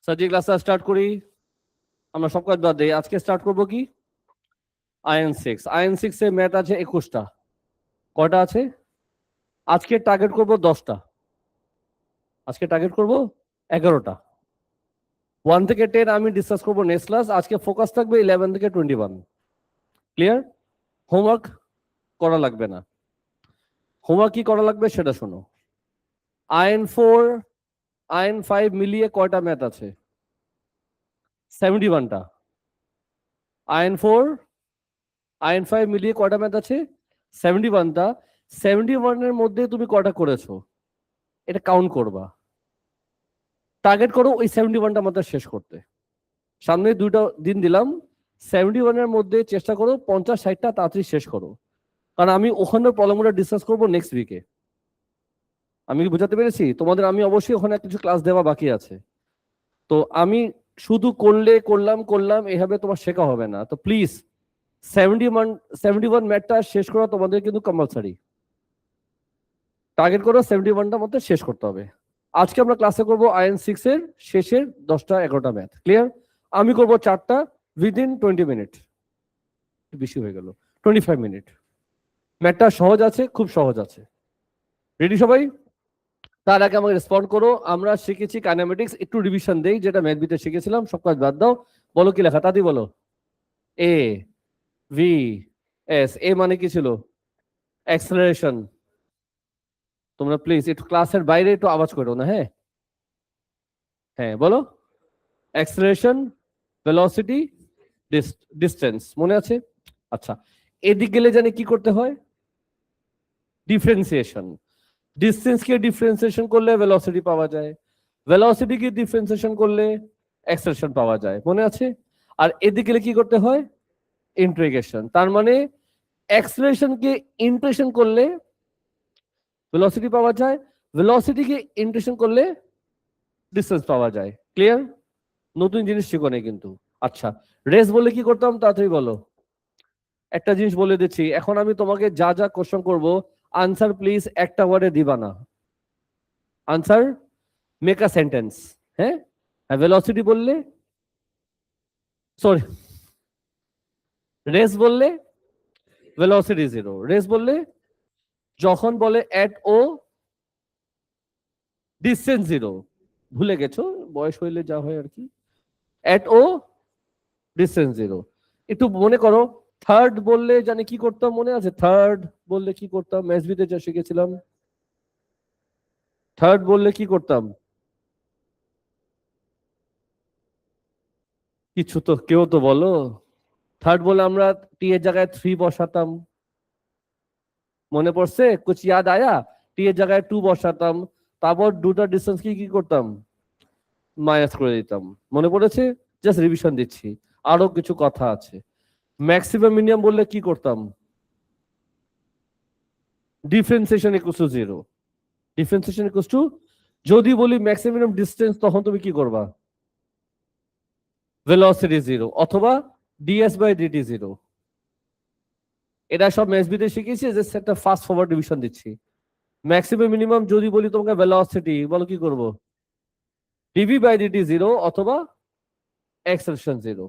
সাজি ক্লাসটা স্টার্ট করি। আমরা সব কাজ বাদ দিই। আজকে স্টার্ট করবো কি আইএন 6 এ ম্যাথ আছে 21টা। কয়টা আছে? আজকে টার্গেট করব 10টা। আজকে টার্গেট করব 11টা। 1 থেকে 10 আমি ডিসকাস করবো নেক্সট ক্লাস। আজকে ফোকাস থাকবে 11 থেকে 21। ক্লিয়ার? হোমওয়ার্ক করা লাগবে না। হোমওয়ার্ক কি করা লাগবে সেটা শোনো। আইএন 4 আইএন 5 মিলিয়ে কয়টা ম্যাথ আছে? 71টা। আইএন 4 আইএন 5 মিলিয়ে কয়টা ম্যাথ আছে? 71টা। 71-এর মধ্যে তুমি কয়টা করেছো এটা কাউন্ট করবা। টার্গেট করো ওই 71টা মাত্র শেষ করতে। সামনে 2টা দিন দিলাম। 71-এর মধ্যে চেষ্টা করো 50-60টা তাড়াতাড়ি শেষ করো। কারণ আমি ওখানে প্রবলেমগুলো ডিসকাস করবো নেক্সট উইকে। আমি কি বোঝাতে পেরেছি তোমাদের? আমি অবশ্যই ওখানে কিছু ক্লাস দেওয়া বাকি আছে। তো আমি শুধু করলাম এভাবে তোমার শেখা হবে না। তো প্লিজ 71 ম্যাথটা শেষ করা তোমাদের কিন্তু কম্পালসারি। টার্গেট করো 71টা মধ্যে শেষ করতে হবে। আজকে আমরা ক্লাসে করবো আইএন 6 এর শেষের 10টা 11টা ম্যাথ। ক্লিয়ার? আমি করবো 4টা উইদিন 20 মিনিট। বেশি হয়ে গেল, 25 মিনিট। ম্যাথটা সহজ আছে, খুব সহজ আছে। রেডি সবাই? তার আগে আমাকে রেসপন্ড করো। আমরা শিখেছি কাইনেমেটিক্স, একটু রিভিশন দেই যেটা ম্যাথ বিতে শিখেছিলাম। সব কাজ বাদ দাও। বলো কি লেখা, তাড়াতাড়ি বলো। A V S. এ মানে কি ছিল? অ্যাক্সেলারেশন। তোমরা প্লিজ একটু ক্লাসের বাইরে একটু আওয়াজ করো না। হ্যাঁ হ্যাঁ বলো। Acceleration, velocity, distance. মনে আছে? আচ্ছা, এদিক গেলে জানি কি করতে হয়? ডিফারেন্সিয়েশন। ডিস্টেন্সকে ডিফারেন্সিয়েশন করলে ভেলোসিটি পাওয়া যায়, ভেলোসিটিকে ডিফারেন্সিয়েশন করলে অ্যাক্সেলারেশন পাওয়া যায়। মনে আছে? আর এদিকে গেলে কি করতে হয়? ইন্টিগ্রেশন। তার মানে অ্যাক্সেলারেশনকে ইন্টিগ্রেশন করলে ভেলোসিটি পাওয়া যায়, ভেলোসিটিকে ইন্টিগ্রেশন করলে ডিস্টেন্স পাওয়া যায়। ক্লিয়ার? নতুন জিনিস শিখো নেই কিন্তু। আচ্ছা, রেস বলে কি করতাম তাড়াতাড়ি বলো। একটা জিনিস বলে দিচ্ছি, এখন আমি তোমাকে যা যা কোশ্চেন করব আনসার প্লিজ একটা ওয়ার্ডে দিবা না। Answer make a sentence. হ্যাঁ, ভেলোসিটি বললে, সরি, রেস বললে ভেলোসিটি 0। রেস বললে যখন বলে এট ও ডিস্টেন্স 0। ভুলে গেছো, বয়স হইলে যা হয় আর কি। এট ও ডিস্টেন্স 0। একটু মনে করো। থার্ড বললে জানি কি করতাম, মনে আছে? থার্ড বললে কি করতাম? ম্যাথবিতে যা শিখেছিলাম। থার্ড বললে কি করতাম? কিছু তো কেউ তো বলো। থার্ড বলে আমরা টি এর জায়গায় 3 বসাতাম। মনে পড়ছে? কুছ ইয়াদ আয়া? টি এর জায়গায় 2 বসাতাম। তারপর দুটা ডিস্টেন্স কি করতাম? মাইনাস করে দিতাম। মনে পড়েছে? জাস্ট রিভিশন দিচ্ছি। আরো কিছু কথা আছে। ম্যাক্সিমাম মিনিমাম বললে কি করতাম? Differentiation equals to 0। Differentiation equals to, যদি বলি ম্যাক্সিমাম ডিস্টেন্স তখন তুমি কি করবা? ভেলোসিটি 0 অথবা ডিএস বাই ডিটি 0। এটা সব ম্যাথবিতে শিখেছি, জাস্ট একটা ফাস্ট ফরওয়ার্ড ডিভিশন দিচ্ছি। ম্যাক্সিমাম মিনিমাম যদি বলি তোমাকে ভেলোসিটি, বলো কি করব? ডিভি বাই ডিটি 0 অথবা অ্যাক্সেলারেশন 0।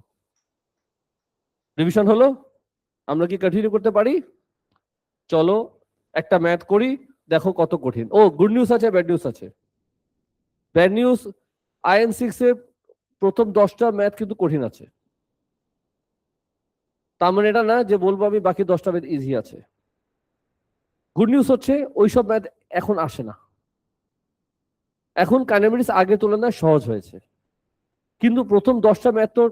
ডিভিশন হলো? আমরা কি কন্টিনিউ করতে পারি? চলো একটা ম্যাথ করি, দেখো কত কঠিন। ও, গুড নিউজ আছে, ব্যাড নিউজ আছে। ব্যাড নিউজ, আইএন 6 এর প্রথম 10টা ম্যাথ কিন্তু কঠিন আছে। তার মানে এটা না যে বলবো আমি বাকি 10টা ম্যাথ ইজি আছে। গুড নিউজ হচ্ছে ওইসব ম্যাথ এখন আসে না। এখন কাইনেমেটিক্স আগের তুলনায় সহজ হয়েছে, কিন্তু প্রথম 10টা ম্যাথ তো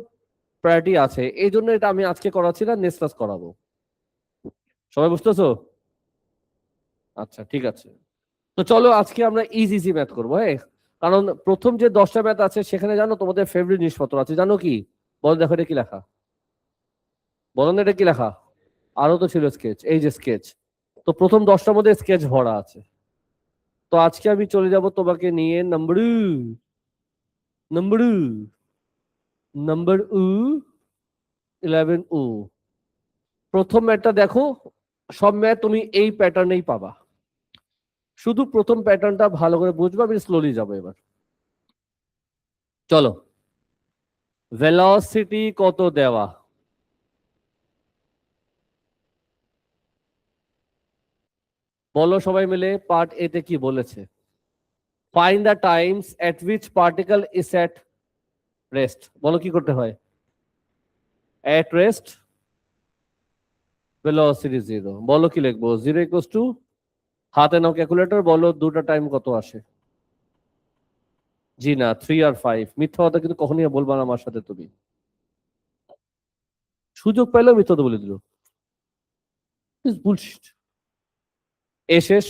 প্রায়োরিটি আছে। এই জন্য এটা আমি আজকে করাচ্ছি না, নেক্সট ক্লাস করাবো। সবাই বুঝতেছো? আচ্ছা ঠিক আছে। তো চলো আজকে আমরা ইজি ম্যাথ করবো। হ্যাঁ, কারণ প্রথম যে 10টা ম্যাথ আছে সেখানে জানো তোমাদের ফেভারিট জিনিসপত্র আছে। জানো কি? বলো, দেখো এটা কি লেখা। বলো না এটা কি লেখা। আরো তো ছিল স্কেচ, এই যে স্কেচ। তো প্রথম 10টার মধ্যে স্কেচ ভরা আছে। তো আজকে আমি চলে যাব তোমাকে নিয়ে নাম্বার নাম্বার নাম্বার 11 ও। প্রথম ম্যাথটা দেখো। সব ম্যাথ তুমি এই প্যাটার্নেই পাবা, শুধু প্রথম প্যাটার্নটা ভালো করে বুঝবো। আমি স্লোলি যাবো এবার। চলো ভেলোসিটি কত দেওয়া? বলো সবাই মিলে, পার্ট এ তে কি বলেছে? Find the Times at which particle is at rest. বলো কি করতে হয়? এট রেস্ট ভেলোসিটি জিরো। বলো কি লিখবো? জিরো ইকুয়ালস টু, হাতে নাও ক্যালকুলেটর, বলো দুটা টাইম কত আসে? জি না, 3 আর 5। মিথ্যা কথা কিন্তু কখনই বলবা না আমার সাথে তুমি। সুযোগ পাইলেও মিথ্যা কথা বলে দিল। বুলশিট। এ শেষ,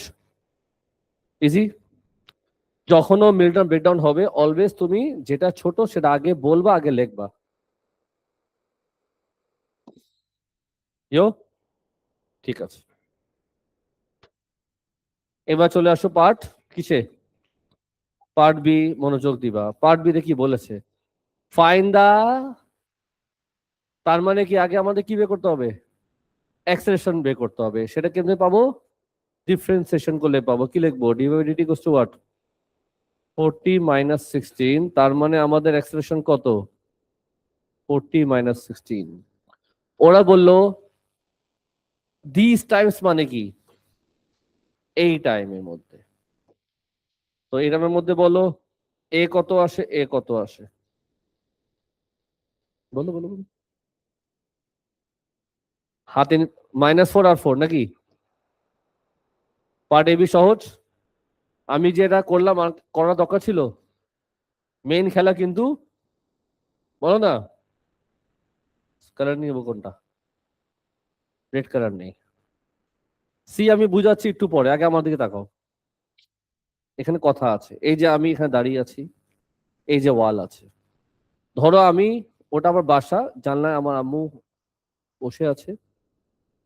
ইজি। যখনও মিল্টন ব্রেকডাউন হবে অলওয়েজ তুমি যেটা ছোট সেটা আগে বলবা, আগে লিখবা। ইয়ো, ঠিক আছে। এবার চলে আসো পার্ট কিসে? পার্ট বি, মনোযোগ দিবা। পার্ট বি তে কি বলেছে? ফাইন্ড দা, তার মানে কি আগে আমাদের কি বের করতে হবে? অ্যাক্সেলারেশন বের করতে হবে। সেটা কেমনে পাবো? ডিফারেন্সিয়েশন করলে পাবো। কি লিখবো? D by DT equals to what? 40 minus 16। তার মানে আমাদের অ্যাক্সেলারেশন কত? 40 মাইনাস 16। ওরা বললো দিস টাইমস মানে কি? এই টাইমের মধ্যে। তো এই টাইমের মধ্যে বলো এ কত আসে, এ কত আসে? বলো বলো বলো। হাতে -4 আর 4 নাকি? পার্ট এবি সহজ। আমি যেটা করলাম আর করা দরকার ছিল? মেইন খেলা কিন্তু, বলো না। কালার নিব কোনটা? রেড কালার নেই। সি আমি বুঝাচ্ছি একটু পরে, আগে আমার দিকে তাকাও। এখানে কথা আছে। এই যে আমি এখানে দাঁড়িয়ে আছি, এই যে ওয়াল আছে। ধরো আমি, ওটা আমার বাসা, জানলায় আমার আম্মু বসে আছে,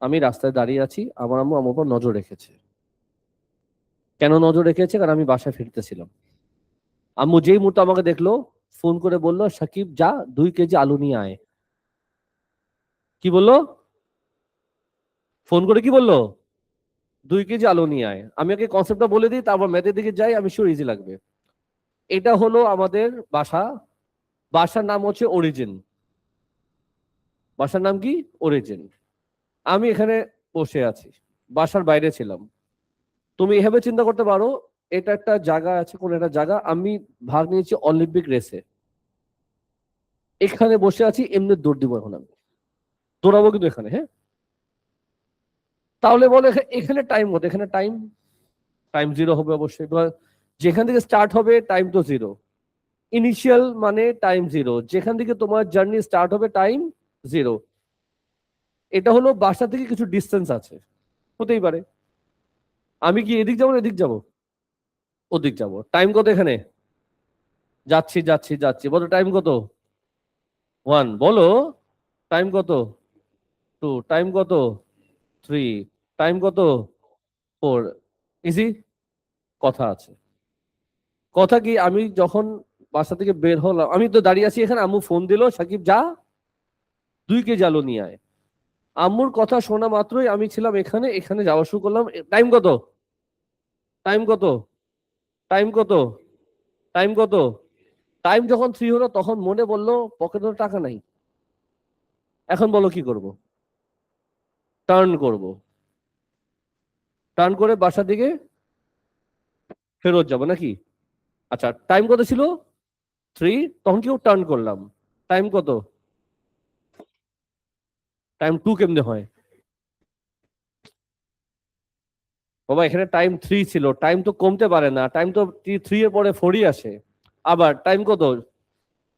আমি রাস্তায় দাঁড়িয়ে আছি, আমার আম্মু আমার উপর নজর রেখেছে। কেন নজর রেখেছে? কারণ আমি বাসায় ফিরতেছিলাম। আম্মু যেই মুহূর্তে আমাকে দেখলো, ফোন করে বললো সাকিব যা 2 কেজি আলু নিয়ে আয়। কি বললো? ফোন করে কি বললো? 2 কেজি আলু নিয়ে আয়। আমি ওকে কনসেপ্টটা বলে দিই, তারপর ম্যাথের দিকে যাই, আমি শিওর ইজি লাগবে। এটা হলো আমাদের বাসা। বাসার নাম হচ্ছে অরিজিন। বাসার নাম কি? অরিজিন। আমি এখানে বসে আছি, বাসার বাইরে ছিলাম। তুমি এভাবে চিন্তা করতে পারো, এটা একটা জায়গা আছে, কোন একটা জায়গা, আমি ভাগ নিয়েছি অলিম্পিক রেসে। এখানে বসে আছি, এমনি দৌড় দিব এখন আমি। দৌড়াবো কিন্তু এখানে, হ্যাঁ? তাহলে বলো এখানে টাইম কত? এখানে টাইম টাইম জিরো হবে অবশ্যই। যেখান থেকে স্টার্ট হবে টাইম তো জিরো। ইনিশিয়াল মানে টাইম জিরো, যেখান থেকে তোমার জার্নি স্টার্ট হবে টাইম জিরো। এটা হলো বাসা থেকে কিছু ডিস্টেন্স আছে, হতেই পারে। আমি কি এদিক যাবো না এদিক যাবো? ওদিক যাবো। টাইম কত এখানে? যাচ্ছি যাচ্ছি যাচ্ছি। বলো টাইম কত? 1। বলো টাইম কত? 2। টাইম কত? 3। টাইম কত? 4। ইজি। কথা আছে। কথা কি, আমি যখন বাসা থেকে বের হলাম, আমি তো দাঁড়িয়ে আছি এখানে, আম্মু ফোন দিল সাকিব যা 2 কেজি আলু নিয়ে আয়। আম্মুর কথা শোনা মাত্রই আমি ছিলাম এখানে, এখানে যাওয়া শুরু করলাম। টাইম কত? টাইম কত? টাইম কত? টাইম কত? টাইম যখন 3 হলো তখন মনে বললো পকেটে তো টাকা নাই। এখন বলো কি করব? টার্ন করব। টার্ন করে বাসার দিকে ফেরত যাব নাকি? আচ্ছা, টাইম কত ছিল? 3। তখন কেউ টার্ন করলাম। টাইম কত? টাইম 2 কেমনে হয়? বাবা এখানে টাইম 3 ছিল, টাইম তো কমতে পারে না, টাইম তো 3 এর পরে 4ই আসে। আবার টাইম কত?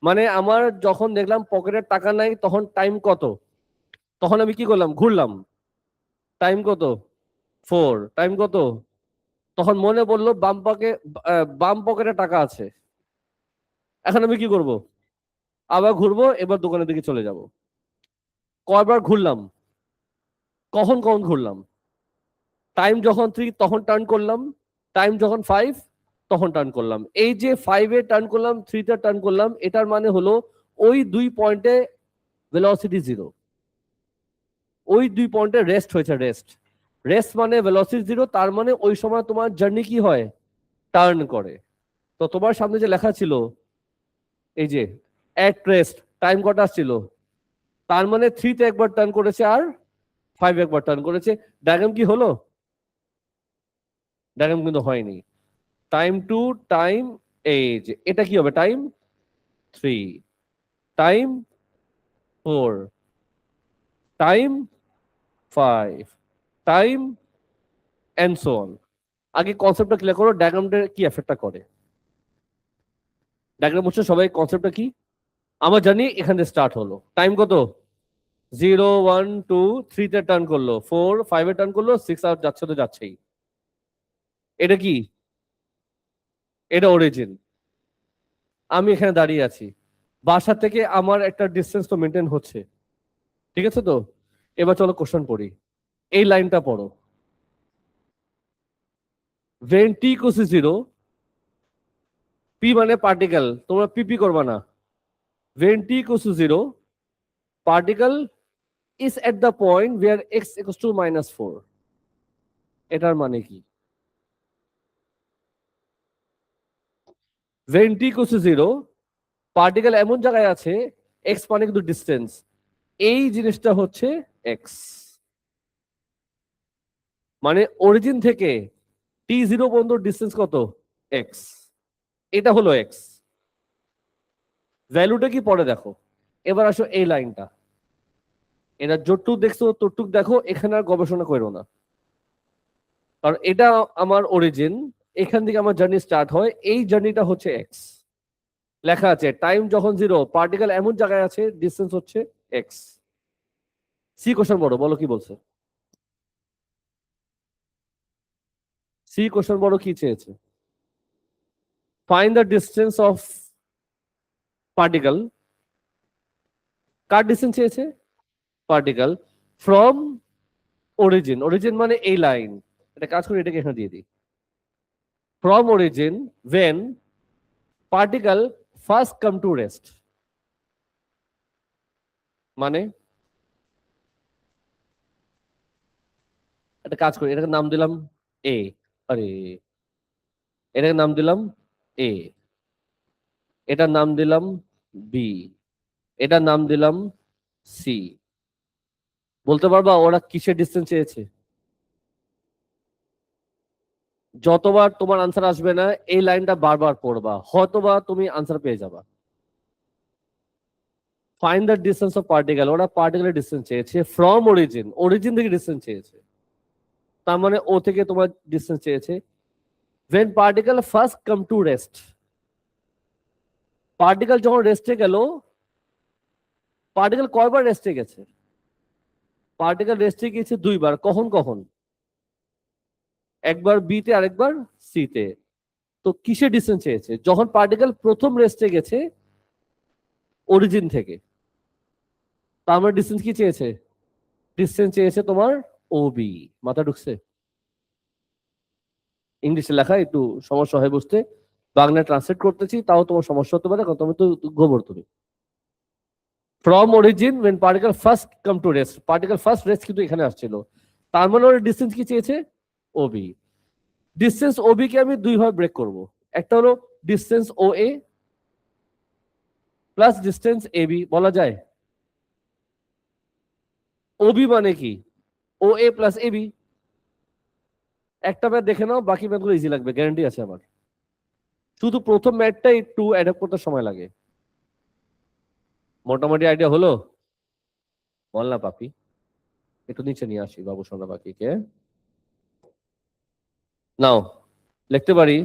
মানে আমার যখন দেখলাম পকেটের টাকা নাই তখন টাইম কত? তখন আমি কি করলাম? ঘুরলাম। টাইম কত? 4। টাইম কত? তখন মনে পড়লো বাম পকেটে টাকা আছে। এখন আমি কি করব? আবার ঘুরবো, এবার দোকানের দিকে চলে যাব। কয়বার ঘুরলাম? কখন কখন ঘুরলাম? টাইম যখন 3 তখন টার্ন করলাম, টাইম যখন 5 তখন টার্ন করলাম। এই যে 5-এ টার্ন করলাম, 3-তে টার্ন করলাম, এটার মানে হলো ওই 2 পয়েন্টে ভেলোসিটি জিরো। ওই 2 পয়েন্টে রেস্ট হয়েছে, রেস্ট। রেস্ট মানে ভেলোসিটি জিরো, তার মানে ওই সময় তোমার জার্নি কি হয়? টার্ন করে। তো তোমার সামনে যে লেখা ছিল, এই যে এট রেস্ট, টাইম কটা আসছিল, তার মানে 3 তে একবার টার্ন করেছে আর 5 একবার টার্ন করেছে। ডায়াগ্রাম কি হলো? ডায়াগ্রাম কিন্তু হয়নি। টাইম 2 টাইম এজ, এটা কি হবে? Time 3 time 4 time 5 time and so on. আগে কনসেপ্টটা ক্লিয়ার করো, ডায়াগ্রামটা কি এফেক্টটা করে। ডায়াগ্রাম হচ্ছে সবাই কনসেপ্টটা কি আমরা জানি। এখান থেকে স্টার্ট হলো, টাইম কত 0 1 2 3 তে টার্ন করলো, 4 5 এ টার্ন করলো, 6 আর যাচ্ছে তো যাচ্ছেই। এটা কি? এটা অরিজিন। আমি এখানে দাঁড়িয়ে আছি, বাসা থেকে আমার একটা ডিসটেন্স তো মেনটেন হচ্ছে, ঠিক আছে তো? এবার চলো কোশ্চেন পড়ি, এই লাইনটা পড়ো। when t equals to 0, p মানে পার্টিকেল, তোমরা পিপি করবা না। when t equals to 0, particle is at the point where x equals to -4. এটার মানে কি? when t equals to 0, particle এমন জায়গায় আছে, x মানে কিন্তু ডিসটেন্স, এই জিনিসটা হচ্ছে x, মানে অরিজিন থেকে t0 পর্যন্ত ডিসটেন্স কত? x, এটা হলো x। ভ্যালুটা কি পরে দেখো। এবার আসো এই লাইনটা, এটা যতটুক দেখছো ততটুক দেখো, এখানে আর গবেষণা করো না, কারণ এটা আমার অরিজিন, এখান থেকে আমার জার্নি স্টার্ট হয়, এই জার্নিটা হচ্ছে এক্স। লেখা আছে টাইম যখন 0, পার্টিকেল এমন জায়গায় আছে, ডিসটেন্স হচ্ছে এক্স। সি কোশ্চেন বড়, বলো কি বলছে। সি কোশ্চেন বড় কি চেয়েছে? Find the distance of particle. কার ডিস্টেন্স চেয়েছে? Particle from origin. অরিজিন মানে এই লাইন, এটা কাজ করে এটাকে এখানে দিয়ে দিই। From origin when particle first come to rest, মানে একটা কাজ করি, এটাকে নাম দিলাম এ, আরে এটাকে নাম দিলাম এ, এটার নাম দিলাম বি, এটার নাম দিলাম সি। বলতে পারবা ওরা কিসের ডিস্টেন্স চেয়েছে? যতবার তোমার আনসার আসবে না, এই লাইনটা বারবার পড়বা, হয়তোবা তুমি আনসার পেয়ে যাবা। Find the distance of particle, ওরা পার্টিকেলের ডিস্টেন্স চেয়েছে ফ্রম অরিজিন, অরিজিন থেকে ডিস্টেন্স চেয়েছে, তার মানে ও থেকে তোমার ডিস্টেন্স চেয়েছে। when particle first come to rest, particle যখন রেস্টে গেল, পার্টিকেল কয়বার রেস্টে গেছে? পার্টিকেল রেস্টে গিয়েছে 2বার, কখন কখন? একবার বি তে আরেকবার সি তে। তো কিসের ডিস্টেন্স চেয়েছে? যখন পার্টিকেল প্রথম রেস্টে গেছে অরিজিন থেকে, তার মানে ডিস্টেন্স কি চেয়েছে? ডিস্টেন্স চেয়েছে তোমার ওবি। মাথা ঢুকছে? ইংলিশে লেখা একটু সমস্যা হয় বুঝতে, বাংলায় ট্রান্সলেট করতেছি তাও তোমার সমস্যা হতে পারে, কারণ তুমি তো গোবর তুমি। From origin when particle first come to rest, particle first rest কিন্তু এখানে আসছিল, তার মানে ওর ডিসটেন্স কি চেয়েছে? ওবি। ডিসটেন্স ওবি কে আমি দুই ভাবে ব্রেক করব, একটা হলো distance O A plus distance A B, বলা যায়। ওবি মানে কি? ও এ প্লাস এ বি। একটা ম্যাথ দেখে নাও, বাকি ম্যাথগুলো ইজি লাগবে, গ্যারান্টি আছে আমার। শুধু প্রথম ম্যাথটা একটু অ্যাডাপ্ট করতে সময় লাগে। মোটামুটি আইডিয়া হলো? বল না পাপি, একটু নিচে নিয়ে আসি বাবু সোনা পাখিকে। নাও লিখতে পারি,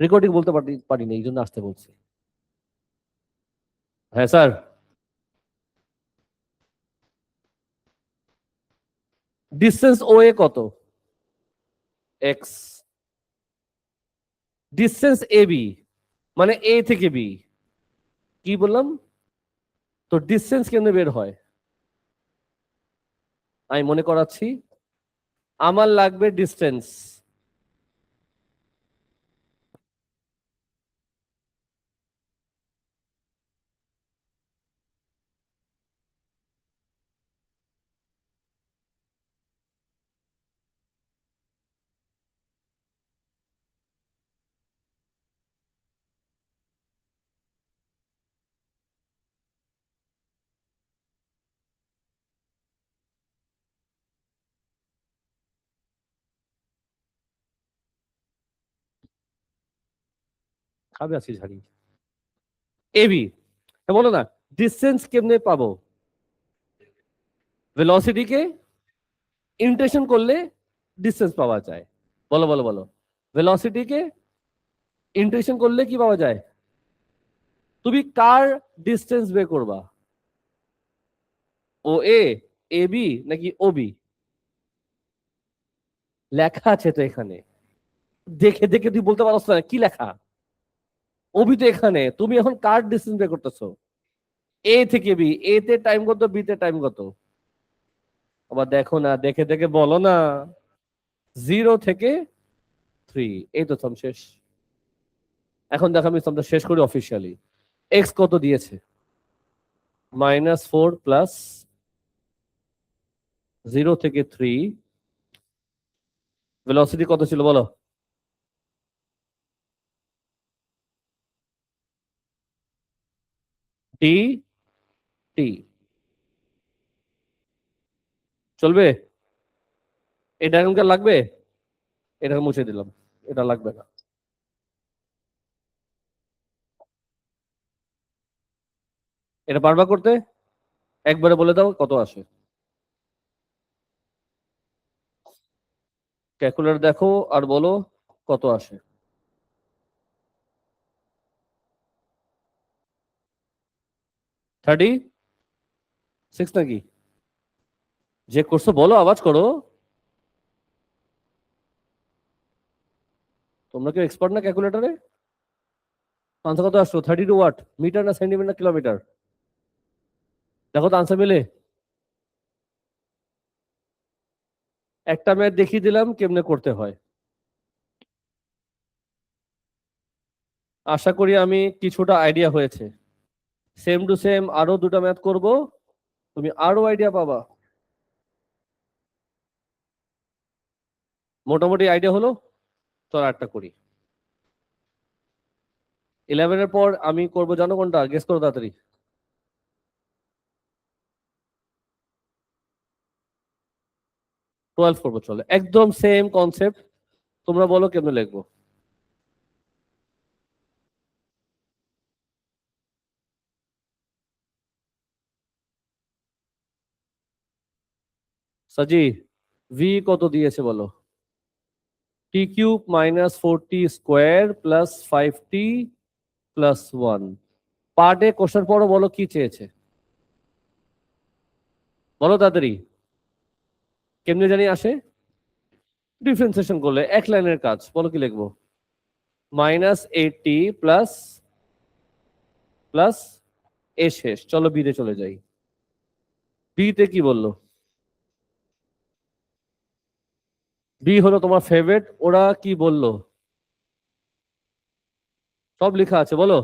রেকর্ডিং বলতে পারি না, এই জন্য আসতে বলছি। হ্যাঁ স্যার। ডিসটেন্স ও এ কত? এক্স। ডিসটেন্স এ বি মানে এ থেকে বি, কি বললাম? তো ডিসটেন্স কেমনে বের হয়? আমি মনে করাচ্ছি, আমার লাগবে ডিসটেন্স, খাবে আছি ঝাড়ি। এবি বলো না, ডিসটেন্স কেমনে পাবো? ভেলোসিটিকে ইন্টিগ্রেশন করলে ডিসটেন্স পাওয়া যায়। বলো বলো বলো, ভেলোসিটিকে ইন্টিগ্রেশন করলে কি পাওয়া যায়? তুমি কার ডিসটেন্স বের করবা? ও এ, এ বি নাকি ও বি? লেখা আছে তো এখানে, দেখে দেখে তুই বলতে পারছ না কি লেখা? ওবি তো এখানে, তুমি এখন কার ডিসটেন্স বের করতেছো? এ থেকে বি, এ তে টাইম কত, বি তে টাইম কত? আবার দেখো না, দেখে দেখে বলো না। 0 থেকে 3, এই তো সাম শেষ। এখন দেখো আমি সামটা শেষ করি অফিসিয়ালি। এক্স কত দিয়েছে? -4 প্লাস 0 থেকে 3, ভেলোসিটি কত ছিল বলো? টি টি। চলবে? এটা এখনকার লাগবে? এটা মুছে দিলাম, এটা লাগবে না। এটা পারবা করতে? একবারে বলে দাও কত আসে। ক্যালকুলেটর দেখো আর বলো কত আসে। 36 নাকি? যে করছো বলো, আওয়াজ করো। তোমরা কেউ এক্সপার্ট না ক্যালকুলেটরে? আনসার কত আসলো? 32 ওয়াট, মিটার না সেন্টিমিটার না কিলোমিটার? দেখো তো আনসার মিলে। একটা ম্যাথ দেখিয়ে দিলাম কেমনে করতে হয়। আশা করি আমি কিছুটা আইডিয়া হয়েছে। সেম টু সেম আরো দুটো ম্যাথ করব, তুমি আরো আইডিয়া পাবা। মোটামুটি আইডিয়া হলো। চল একটা করি। 11 এর পর আমি করবো জানো কোনটা? গেস করো তাড়াতাড়ি। 12 করবো, চলে একদম সেম কনসেপ্ট। তোমরা বলো কেমনে লিখবো। সাজি, ভি কত দিয়েছে বলো? t³ - 40² + 5t + 1। Per day question পড়ো, বলো কি চেয়েছে, বলো তাড়াতাড়ি। কেমনে জানি আসে? ডিফারেন্সিয়েশন করলে এক লাইনের কাজ, বলো কি লিখবো? -80 প্লাস প্লাস এ শেষ। চলো বিতে চলে যাই। বিতে কি বললো? বি হলো তোমার ফেভারিট, ওরা কি বললো? সব লেখা আছে, বলো।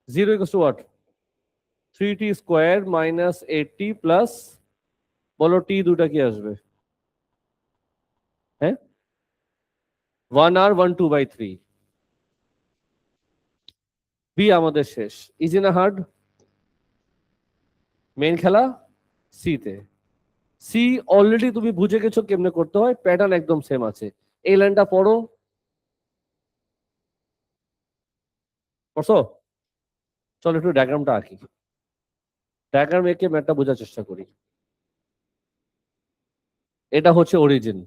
0 = 3t² - 80 বলো টি দুটা কি আসবে? হ্যাঁ, 1r 1/2/3। বি আমাদের শেষ। ইজি না হার্ড? মেন খেলা সি তে। সি অলরেডি তুমি বুঝে গেছো কেমনে করতে হয়, প্যাটার্ন একদম সেম আছে। এই লাইনটা পড়ো, পড়ছো? চলো একটু ডায়াগ্রামটা আঁকি। ডায়াগ্রাম এঁকে ম্যাথটা বোঝার চেষ্টা করি। এটা হচ্ছে অরিজিন,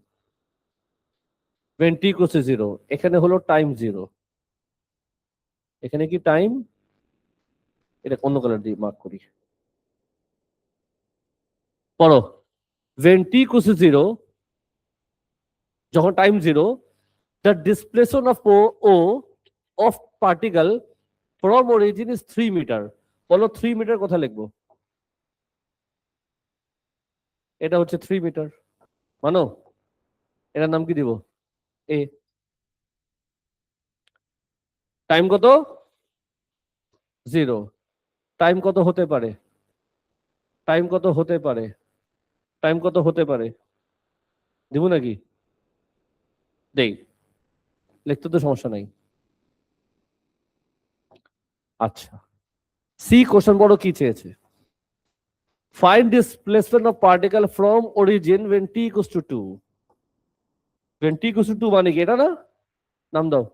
when t = 0। এখানে হলো টাইম 0, এখানে কি টাইম? এটা অন্য কালার দিয়ে মার্ক করি। পড়ো, when t = 0, যখন time 0, the displacement of O of particle from origin is 3 metre. বলো 3 মিটার কথা লিখবো? এটা হচ্ছে 3 মিটার, মানো? এটার নাম কি দিব? এ। টাইম কত? 0। টাইম কত হতে পারে? টাইম কত হতে পারে? টাইম কত হতে পারে? দিব নাকি? দেই, লিখতে তো সমস্যা নাই। আচ্ছা, সি কোশ্চেন বড় কি চেয়েছে? Find displacement of particle from origin when t = 2। when t = 2 মানে কি এটা না? নাম দাও।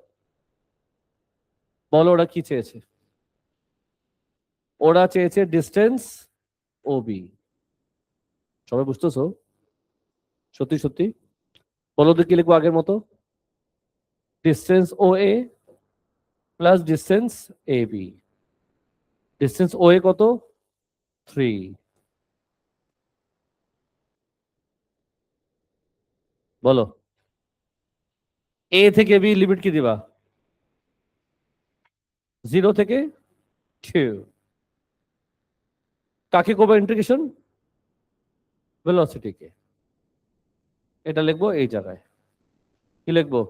বলো ওরা কি চেয়েছে? ওরা চেয়েছে ডিস্টেন্স ওবি। সবাই বুঝতেছো? সত্যি সত্যি? বলো তো কি লিখবো আগের মতো? Distance O A plus distance A B. Distance ও এ কত? 3। বলো এ থেকে বি লিমিট কি দিবা? 0 থেকে 2। কাকে করবো ইন্টিগ্রেশন? ভেলোসিটিকে। এটা লিখবো এই জায়গায়। কি লিখবো?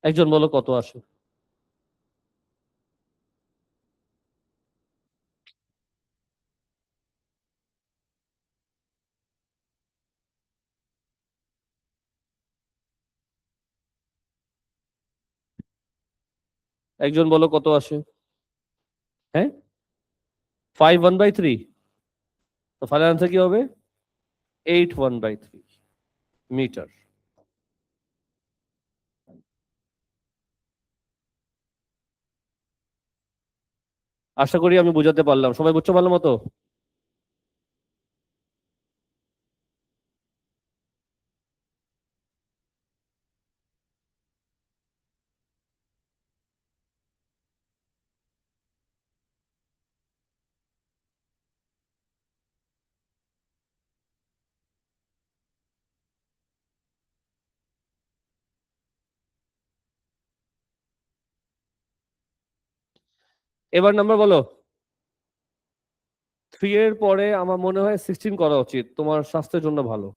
একজন বলো কত আসে? একজন বলো কত আসে? হ্যাঁ, 5 1/3। তো ফাইনাল আনসার কি হবে? 8 1/3 মিটার। আশা করি আমি বোঝাতে পারলাম। সবাই বুঝছো ভালো মতো? এবার নাম্বার বলো। 3 এর পরে আমার মনে হয় 16 করা উচিত, তোমার স্বাস্থ্যের জন্য ভালো।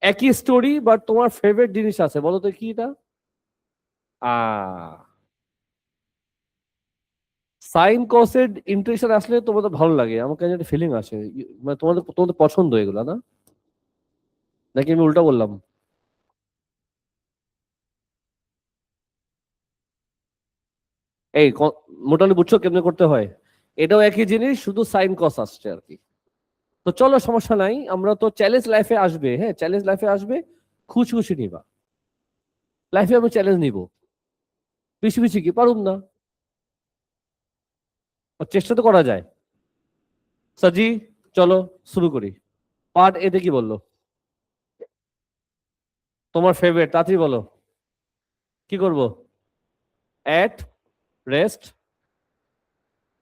একই স্টোরি বাট তোমার ফেভারিট জিনিস আছে, বলো তো কি এটা? সাইন কসের ইন্টারেকশন আসলে তোমাদের ভালো লাগে, আমার কাছে একটা ফিলিং আসে। মানে তোমাদের তোমাদের পছন্দ এগুলো না? নাকি আমি উল্টা বললাম? এই মোটামুটি বুঝছো কেমনে করতে হয়? এটাও একই জিনিস, শুধু সাইন কস আসছে আর কি। তো চলো সমস্যা নাই, আমরা তো চ্যালেঞ্জ লাইফে আসবে, হ্যাঁ চ্যালেঞ্জ লাইফে আসবে। খুশি খুশি নিবা। লাইফে আমি চ্যালেঞ্জ নিব। বেশি বেশি কি পারুম না? আর চেষ্টা তো করা যায়। সাজি, চলো শুরু করি। পার্ট এতে কি বললো? তোমার ফেভারিট, তাড়াতাড়ি বলো। কি করব? At rest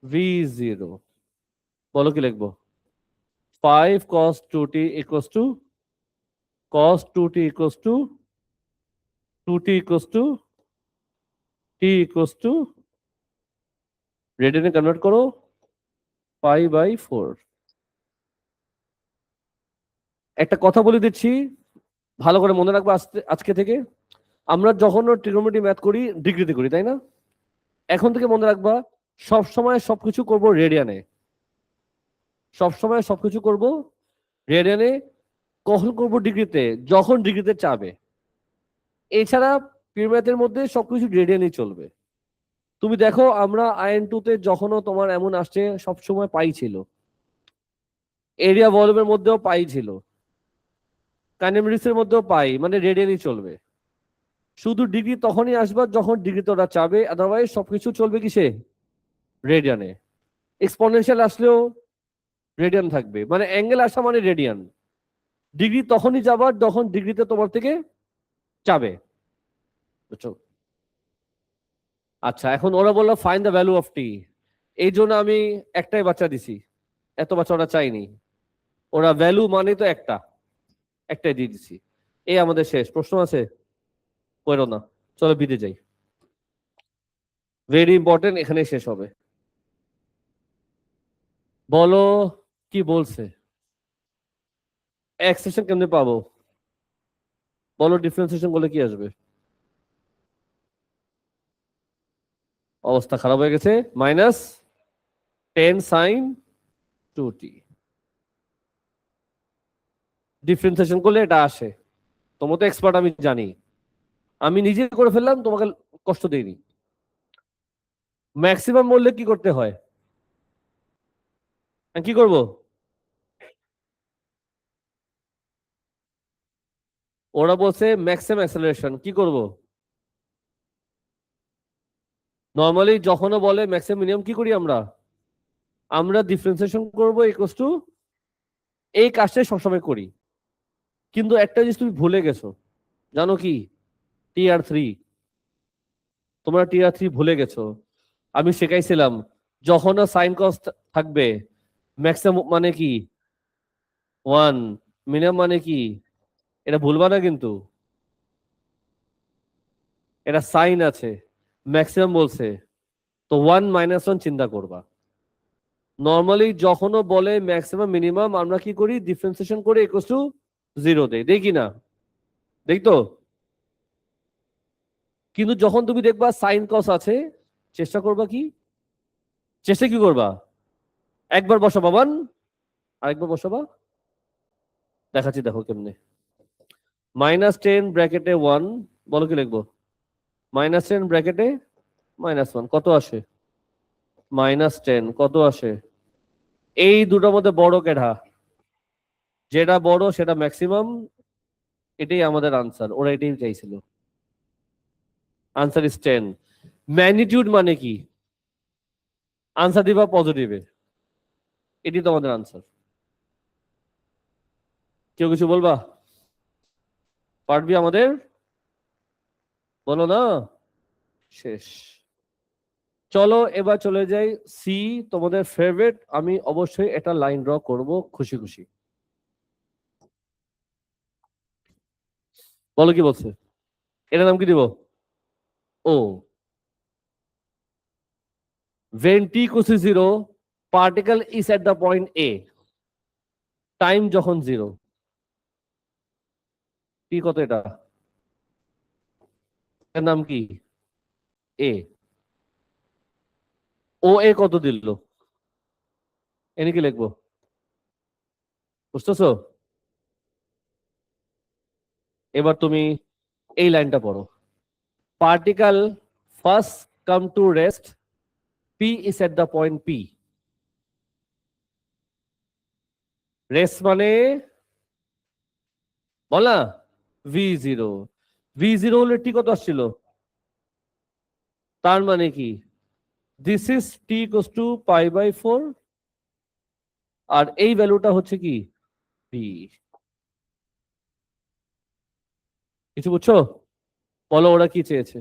v0। বলো কি লিখবো? 5 cos 2t equals to cos 2t equals to 2t equals to t equals to রেডিয়ানে কনভার্ট করো, π/4। একটা কথা বলে দিচ্ছি, ভালো করে মনে রাখবো আজকে থেকে। আমরা যখন ট্রিগোনোমেট্রি ম্যাথ করি ডিগ্রিতে করি, তাই না? এখন থেকে মনে রাখবা, সব সময় সবকিছু করব রেডিয়ানে। সব সময় সবকিছু করব রেডিয়ানে। কখন করব ডিগ্রিতে? যখন ডিগ্রিতে চাবে। এছাড়া পিওর ম্যাথের মধ্যে সবকিছু রেডিয়ানই চলবে। তুমি দেখো আমরা IN2 তে যখনও তোমার এমন আসছে সবসময় পাই ছিল, এরিয়া ভলিউমের মধ্যেও পাই ছিল, কাইনেমেটিক্স এর মধ্যেও পাই, মানে রেডিয়ানই চলবে। শুধু ডিগ্রি তখনই আসবে যখন ডিগ্রিতে ওরা চাবে, আদারওয়াইজ সবকিছু চলবে কিসে? রেডিয়ানে। এক্সপোনেনশিয়াল আসলেও রেডিয়ান থাকবে, মানে অ্যাঙ্গেল আসা মানে রেডিয়ান। ডিগ্রি তখনই যাবার যখন ডিগ্রিতে তোমার থেকে চাবে। বুঝছো? আচ্ছা, এখন ওরা বললো ফাইন্ড দ্য ভ্যালু অফ টি। এই জন্য আমি একটাই বাচ্চা দিছি, এত বাচ্চা ওরা চাইনি। ওরা ভ্যালু মানে তো একটা, একটাই দিয়ে দিছি। এই আমাদের শেষ। প্রশ্ন আছে? করো না, চলো বিদে যাই। ভেরি ইম্পর্টেন্ট, এখানে শেষ হবে। বলো কি বলছে? এক্সেশন কেমনে পাবো? বলো ডিফারেন্সিয়েশন বলে কি আসবে? অবস্থা খারাপ হয়ে গেছে। -10 sin 2t। ডিফারেন্সিয়েশন করলে এটা আসে। তোমার তো এক্সপার্ট আমি জানি, আমি নিজে করে ফেললাম, তোমাকে কষ্ট দেইনি। ম্যাক্সিমাম বললে কি করতে হয়? আমি কি করব? ওরা বলছে ম্যাক্সিমাম অ্যাক্সেলারেশন, কি করব? নর্মালি যখনও বলে ম্যাক্সিমাম মিনিমাম, কি করি আমরা? আমরা ডিফারেন্সিয়েশন করব ইকুয়ালস টু, এই কাজটাই সবসময় করি। কিন্তু একটা জিনিস তুমি ভুলে গেছো, জানো কি? TR3। তোমরা TR3 ভুলে গেছো। আমি শেখাইছিলাম যখন সাইন কস থাকবে, ম্যাক্সিমাম মানে কি 1, মিনিমাম মানে কি, এটা ভুলবা না কিন্তু। এটা সাইন আছে, ম্যাক্সিমাম বলছে, তো 1 - 1 চিন্তা করবা। নর্মালি যখনও বলে ম্যাক্সিমাম মিনিমাম, আমরা কি করি? ডিফারেন্সিয়েশন করে ইকুয়ালস টু 0 দেই, দেখি না? দেখতো। কিন্তু যখন তুমি দেখবা সাইন কস আছে, চেষ্টা করবা কি? চেষ্টা কি করবা? একবার বসাবা 1, আরেকবার বসাবা, দেখাচ্ছি দেখো কেমনে। -10 ব্র্যাকেটে 1, বলো কি লিখবো? -10 ব্র্যাকেটে -1 কত আসে? -10 কত আসে? এই দুটোর মধ্যে বড় কেডা? যেটা বড় সেটা ম্যাক্সিমাম। এটাই আমাদের আনসার, ওরা এটাই চাইছিল। Answer is 10। ম্যাগনিটিউড মানে কি? আনসার দিবা পজিটিভে, এটি তো আমাদের আনসার। কেউ কিছু বলবা? পারবি আমাদের? বলো না। শেষ। চলো এবার চলে যাই সি, তোমাদের ফেভারিট। আমি অবশ্যই এটা লাইন ড্র করব খুশি খুশি। বলো কি বলছে? এটার নাম কি দিব? ও। when t equals to 0, particle is at the point A, time যখন 0। টি কত এটা? এর নাম কি? এ। ও এ কত দিল? এনে কি লিখবো? বুঝতেছো? এবার তুমি এই লাইনটা পড়ো। Particle first come to rest, P is at the point P. Rest মানে বলা V0। V0 হলে টি কত আসছিল? তার মানে কি? This is T equals to π/4, আর এই ভ্যালুটা হচ্ছে কি? পি। কিছু বুঝছো? বলো ওরা কি চেয়েছে?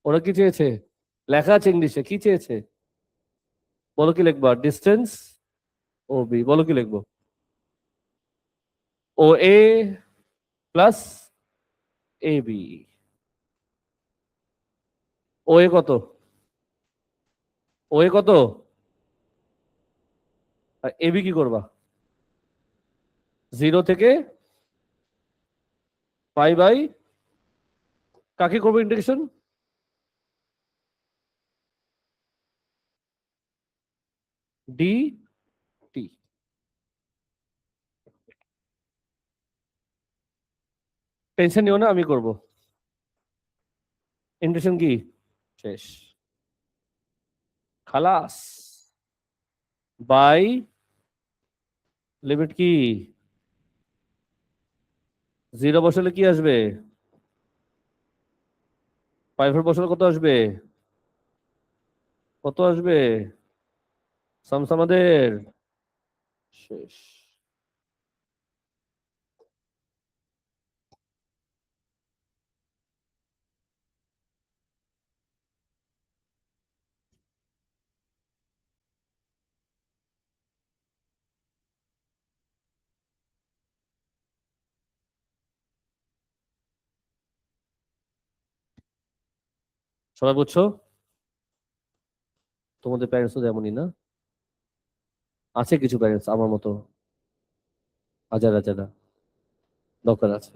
ওরা কি চেয়েছে? লেখা আছে ইংলিশে, কি চেয়েছে? বলো কি লিখবা? ডিস্টেন্স ও বি, বলো কি লিখবো? ও এ প্লাস এ বি। ও এ কত? ও এ কত? আর এ বি কি করবা? 0 থেকে π/, কাকে করবো ইন্টিগ্রেশন? D T. টেনশন নিও না, আমি করব। ইন্টিগ্রেশন কি? শেষ। খালাস। বাই লিমিট কি? 0 বসালে কি আসবে? π/4 বসালে কত আসবে? কত আসবে? সামসামাদের শেষ। সবাই বুঝছো? তোমাদের প্যারেন্টস তো এমনই না? আছে কিছু প্যারেন্টস আমার মতো হাজার হাজার, দরকার আছে।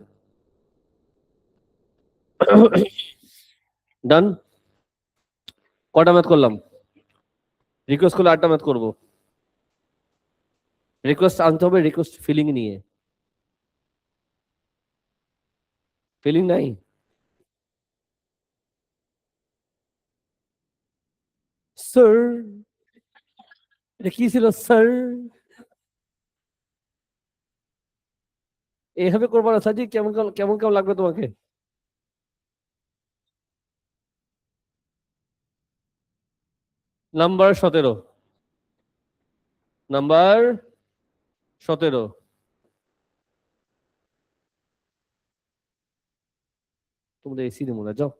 ডান। কটা ম্যাথ করলাম? রিকোয়েস্ট করলে 8টা ম্যাথ করবো। রিকোয়েস্ট আনতে হবে, রিকোয়েস্ট ফিলিং নিয়ে। ফিলিং নাই? স্যার, এটা কি ছিল স্যার? এইভাবে করবো না সাজি, কেমন কেমন কেমন লাগবে তোমাকে? Number 17, number 17। তোমাদের এসি দিয়ে মনে হয়, যাও।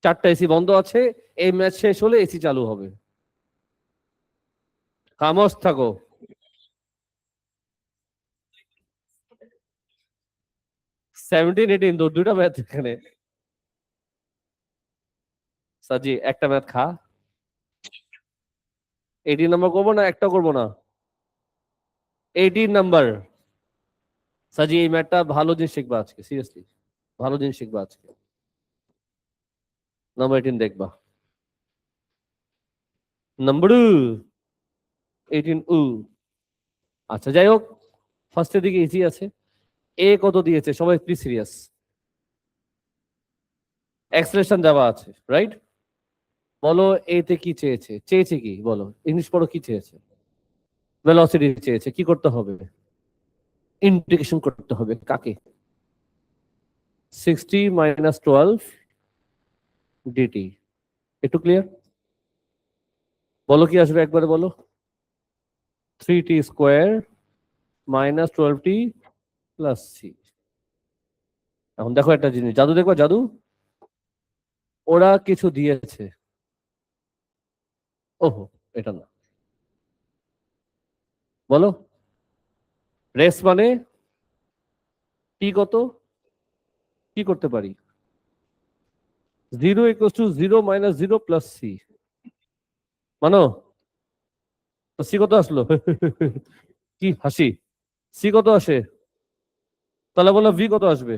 4টা এসি বন্ধ আছে, এই ম্যাচ শেষ হলে এসি চালু হবে। খামোশ থাকো। 17, 18 দুইটা ম্যাচ এখানে। সাজি একটা ম্যাচ খা। 18 নাম্বার করবো না, একটা করবো না। 18 নাম্বার। সাজি এই ম্যাচটা ভালো জিনিস শিখবা আজকে, সিরিয়াসলি ভালো জিনিস শিখবা আজকে। নাম্বার 18 দেখবা। নাম্বার 18 আচ্ছা যাই হোক, ফার্স্টের দিকে ইজি আছে। এ কত দিয়েছে সবাই প্লিজ সিরিয়াস। এক্সপ্রেশন দেওয়া আছে, রাইট? বলো এতে কি চেয়েছে, চেয়েছে কি বলো, ইংলিশ পড়ো, কি চেয়েছে? ভেলোসিটি চেয়েছে, কি করতে হবে? ইন্টিগ্রেশন করতে হবে কাকে? 60 - 12 ডিটি। একটু ক্লিয়ার? বলো কি আসবে একবারে বলো। 3t² - 12t + c। এখন দেখো একটা জিনিস, জাদু দেখো, জাদু। ওরা কিছু দিয়েছে। ওহো, এটা না। বলো। রেস মানে টি কত? কি করতে পারি? 0 = 0 - 0 + c। মানো? তো সি কত আসলো? কি হাসি? সি কত আসে? তাহলে বলো ভি কত আসবে?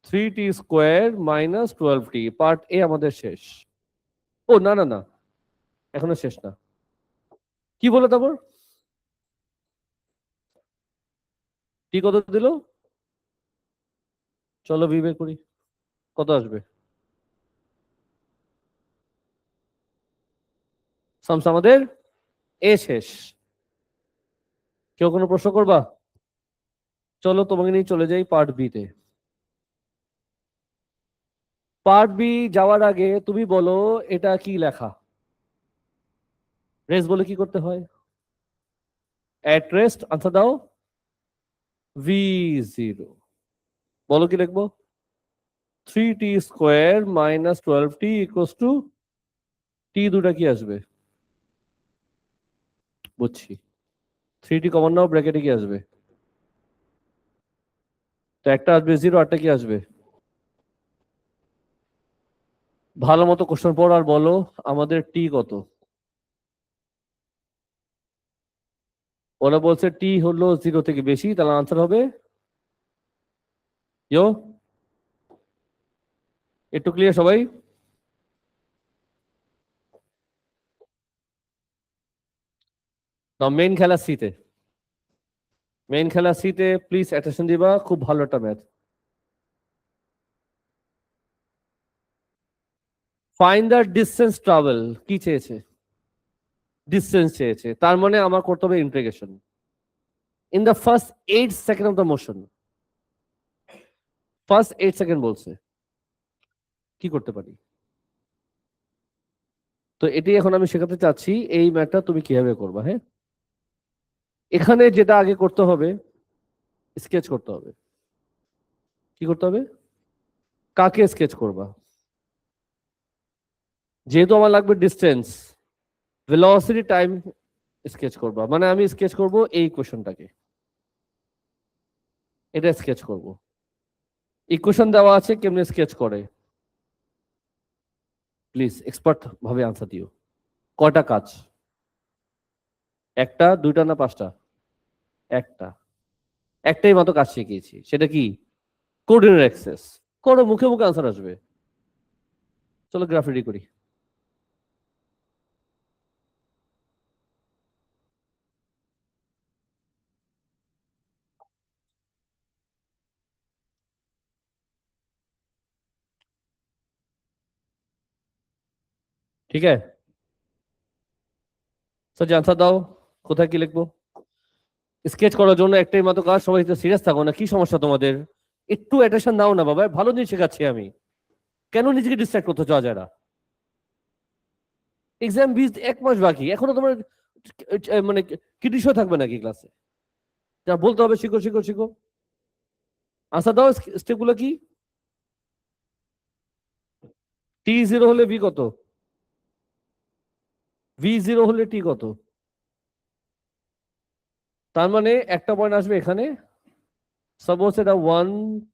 3t² - 12t। পার্ট এ আমাদের শেষ। ও না না না, এখনো শেষ না। কি বলে তারপর? টি কত দিল? চলো ভি বের করি। কত আসবে? সামস আমাদের এ শেষ। কেউ কোনো প্রশ্ন করবা? চলো তোমাকে নিয়ে চলে যাই পার্ট বি তে। পার্ট বি যাওয়ার আগে তুমি বলো এটা কি লেখা। রেস বলে কি করতে হয়? অ্যাট রেস্ট, আনসার দাও। v0। বলো কি লিখবো? 3t² - 12t = টি দুটা কি আসবে? বুঝছি। 3t কমন নাও, ব্র্যাকেটে কি আসবে? তো একটা আসবে 0, আরটা কি আসবে? ভালো মতো কোশ্চেন পড় আর বলো আমাদের টি কত। ওরা বলছে টি হলো 0 থেকে বেশি, তাহলে আনসার হবে ইয়ো। একটু ক্লিয়ার সবাই? না, মেইন খেলা সিতে। মেইন খেলা সিতে প্লিজ অ্যাটেনশন দিবা, খুব ভালো একটা math. Find the distance travel কি চেয়েছে? ডিসটেন্স চেয়েছে, তার মানে আমার করতে হবে integration in the first 8 second of the motion. First 8 second বলছে, কি করতে পারি? তো এটি এখন আমি শেখাতে চাচ্ছি, এই ম্যাথটা তুমি কিভাবে করবা। হ্যাঁ, এখানে যেটা আগে করতে হবে, স্কেচ করতে হবে। কি করতে হবে? কাকে স্কেচ করবা? যেহেতু আমার লাগবে ডিস্টেন্স, ভেলোসিটি টাইম স্কেচ করবা, মানে আমি স্কেচ করব এই কোশ্চেনটাকে, এটা স্কেচ করব। ইকুয়েশন দেওয়া আছে কেমনে স্কেচ করে, প্লিজ এক্সপার্ট ভাবে আনসার দিও। কয়টা কাজ? একটা, দুইটা না পাঁচটা? একটা। একটাই মাত্র কাজ শিখিয়েছি, সেটা কি? Coordinate access. করো, মুখে মুখে আনসার আসবে। চলো গ্রাফ রেডি করি। ঠিক আছে, আনসার দাও। কোথায় কি লিখবো? স্কেচ করার জন্য একটাই মাত্র কাজ, সবাই তো সিরিয়াস থাকো না, কি সমস্যা তোমাদের? একটু অ্যাটেনশন দাও না বাবা, ভালো জিনিস শেখাচ্ছি আমি। কেন নিজেকে ডিস্ট্রাক্ট করতে চাও যারা? এক্সাম 1 মাস বাকি, এখনো তোমার মানে ক্রিটিশও থাকবে নাকি ক্লাসে? যা বলতে হবে শিখো শিখো শিখো। আচ্ছা দাও, স্টেপগুলো কি? T0 হলে V কত? V0 হলে T কত? তার মানে একটা পয়েন্ট আসবে এখানে, সাপোজ এটা 1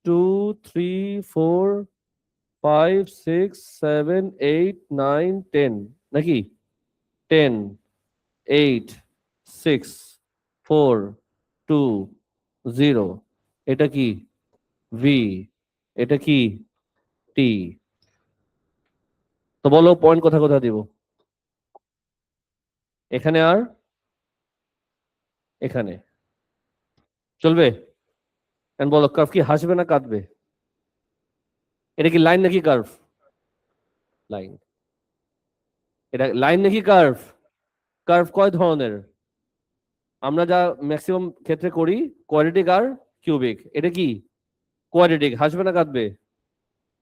2 3 4 5 6 7 8 9 10 নাকি? 10 8 6 4 2 0, এটা কি? ভি। এটা কি? টি। তো বলো পয়েন্ট কোথায় কোথায় দিব? এখানে আর এখানে চলবে? বলো কার্ভ কি হাসবে না কাঁদবে? এটা কি লাইন নাকি কার্ভ? লাইন। এটা লাইন নাকি কার্ভ? কার্ভ কয় ধরনের? আমরা যা ম্যাক্সিমাম ক্ষেত্রে করি কোয়াড্রেটিক আর কিউবিক। এটা কি? কোয়াড্রেটিক। হাসবে না কাঁদবে?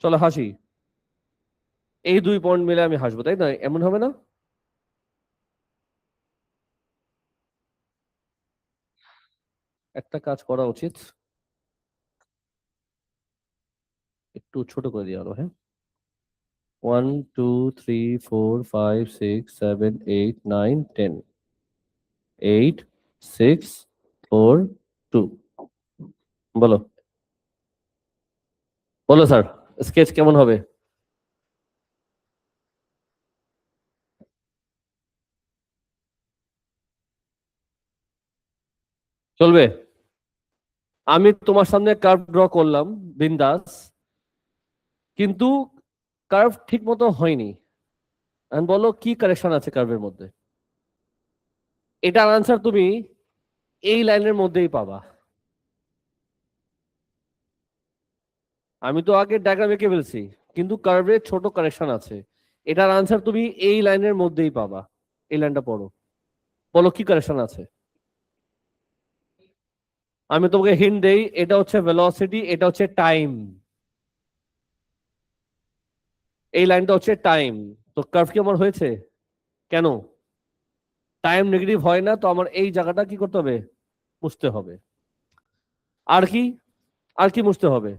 চলো হাসি। এই 2 পয়েন্ট মিলে আমি হাসবো, তাই না? এমন হবে না? একটা কাজ করা উচিত, একটু ছোট করে দিয়ে আরো, হ্যাঁ। 1 2 3 4 5 6 7 8 9 10, 8 6 4 2। বলো বলো স্যার, স্কেচ কেমন হবে? চলবে? আমি তোমার সামনে কার্ভ ড্র করলাম, বিন্দাস, কিন্তু কার্ভ ঠিক মতো হয়নি। বলো কি কারেকশন আছে কার্ভের মধ্যে? এটার আনসার তুমি এই লাইনের মধ্যেই পাবা। আমি তো আগে ডায়াগ্রাম এঁকে ফেলছি, কিন্তু কার্ভের ছোট কারেকশন আছে। এটার আনসার তুমি এই লাইনের মধ্যেই পাবা। এই লাইনটা পড়ো, বলো কি কারেকশন আছে? আমি তোমাকে হিন্ট দেই, এটা হচ্ছে ভেলোসিটি, এটা হচ্ছে টাইম। এই লাইনটা হচ্ছে টাইম। তো কার্ভ কি আমার হয়েছে? কেন? টাইম নেগেটিভ হয় না, তো আমার এই জায়গাটা কি করতে হবে? মুছতে হবে। আর কি? আর কি মুছতে হবে?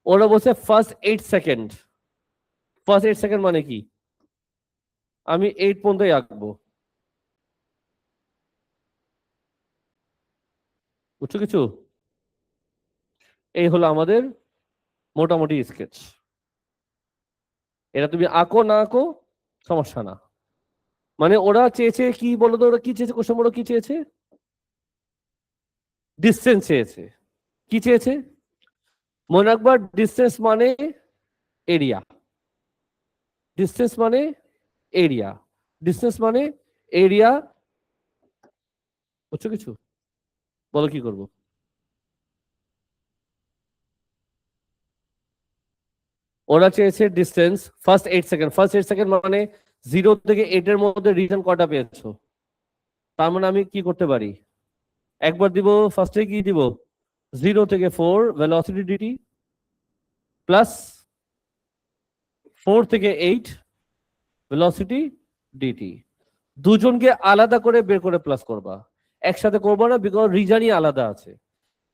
ওরা বলছে ফার্স্ট 8 সেকেন্ড। ফার্স্ট 8 সেকেন্ড মানে কি? আমি 8 পর্যন্তই আঁকবো। বুঝছো কিছু? এই হলো আমাদের মোটামুটি স্কেচ। এটা তুমি আঁকো না আঁকো সমস্যা না। মানে ওরা চেয়েছে কি বলতো, ওরা কি চেয়েছে, কোশ্চেন বলো কি চেয়েছে? ডিস্টেন্স চেয়েছে। কি চেয়েছে? মনে রাখবার, ডিস্টেন্স মানে এরিয়া। ডিস্টেন্স মানে এরিয়া। ডিস্টেন্স মানে এরিয়া। বুঝছো কিছু? বলো কি করব? ওরা চেয়েছে distance first 8 second. First 8 second মানে 0 থেকে 8 এর মধ্যে রিজন কটা পেয়েছো? তার মানে আমি কি করতে পারি? একবার দিব, ফার্স্টে কি দিব? 0 থেকে 4 ভেলোসিটি ডিটি, প্লাস 4 থেকে 8 ভেলোসিটি ডিটি। দুজনকে আলাদা করে বের করে প্লাস করবা, একসাথে করবা না, বিকজ রিজনই আলাদা আছে।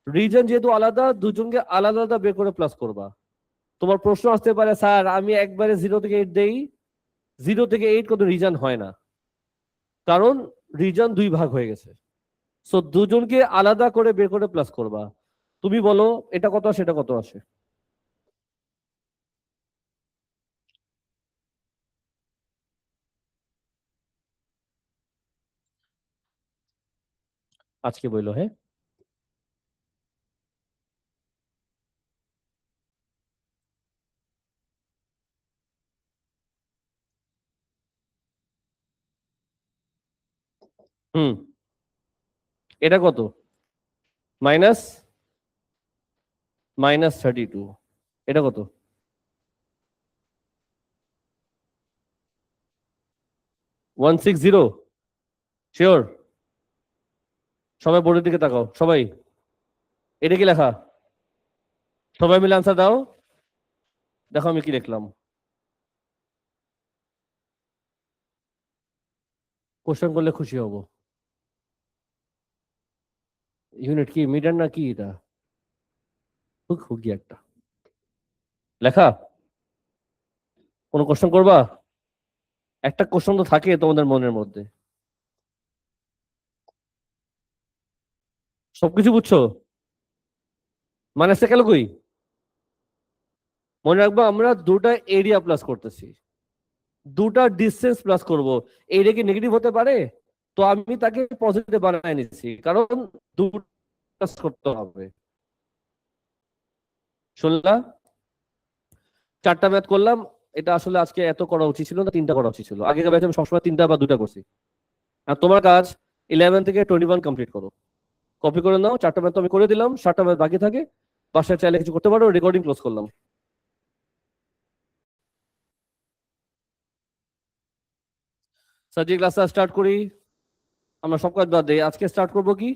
রিজন যেহেতু আলাদা, দুজনকে আলাদা আলাদা বের করে প্লাস করবা। তোমার প্রশ্ন আসতে পারে, স্যার আমি একবারে 0 থেকে 8 দেই, 0 থেকে 8 কত রিজন হয় না, কারণ রিজন 2 ভাগ হয়ে গেছে। সো দুজনকে আলাদা করে বের করে প্লাস করবা। তুমি বলো এটা কত আসে, এটা কত আসে? আজকে বললো, হ্যাঁ। হুম। এটা কত? মাইনাস -32। এটা কত? 160। শিওর? সবাই বোর্ডের দিকে তাকাও, সবাই। এটা কি লেখা? সবাই মিলে আনসার দাও। দেখো আমি কি লিখলাম। কোশ্চেন করলে খুশি হব। ইউনিট কি, মিডার না কি এটা? খুবই একটা লেখা। কোনো কোশ্চেন করবা? একটা কোশ্চেন তো থাকে তোমাদের মনের মধ্যে। সবকিছু বুঝছো? মানে সে গেল কই? মনে রাখবা আমরা দুটা এরিয়া প্লাস করতেছি, দুটা ডিসটেন্স প্লাস করব। এইটা কি নেগেটিভ হতে পারে? তো আমি তাকে পজিটিভ বানায় নিচ্ছি, কারণ দুটো প্লাস করতে হবে। শুনলা? চারটা ম্যাথ করলাম। এটা আসলে আজকে এত করা উচিত ছিল না, তিনটা করা উচিত ছিল। আগেকার ব্যাচে আমি সবসময় তিনটা বা দুটা করছি। আর তোমার কাজ 11 থেকে 21 কমপ্লিট করো। কপি করে নাও, চারটা ম্যাথ তো আমি করে দিলাম, 7টা ম্যাথ বাকি থাকে। বাসায় চাইলে কিছু করতে পারো। রেকর্ডিং ক্লোজ করলাম। স্যার যে ক্লাসটা স্টার্ট করি, আমরা সব কাজ বাদ দিই, আজকে স্টার্ট করবো কি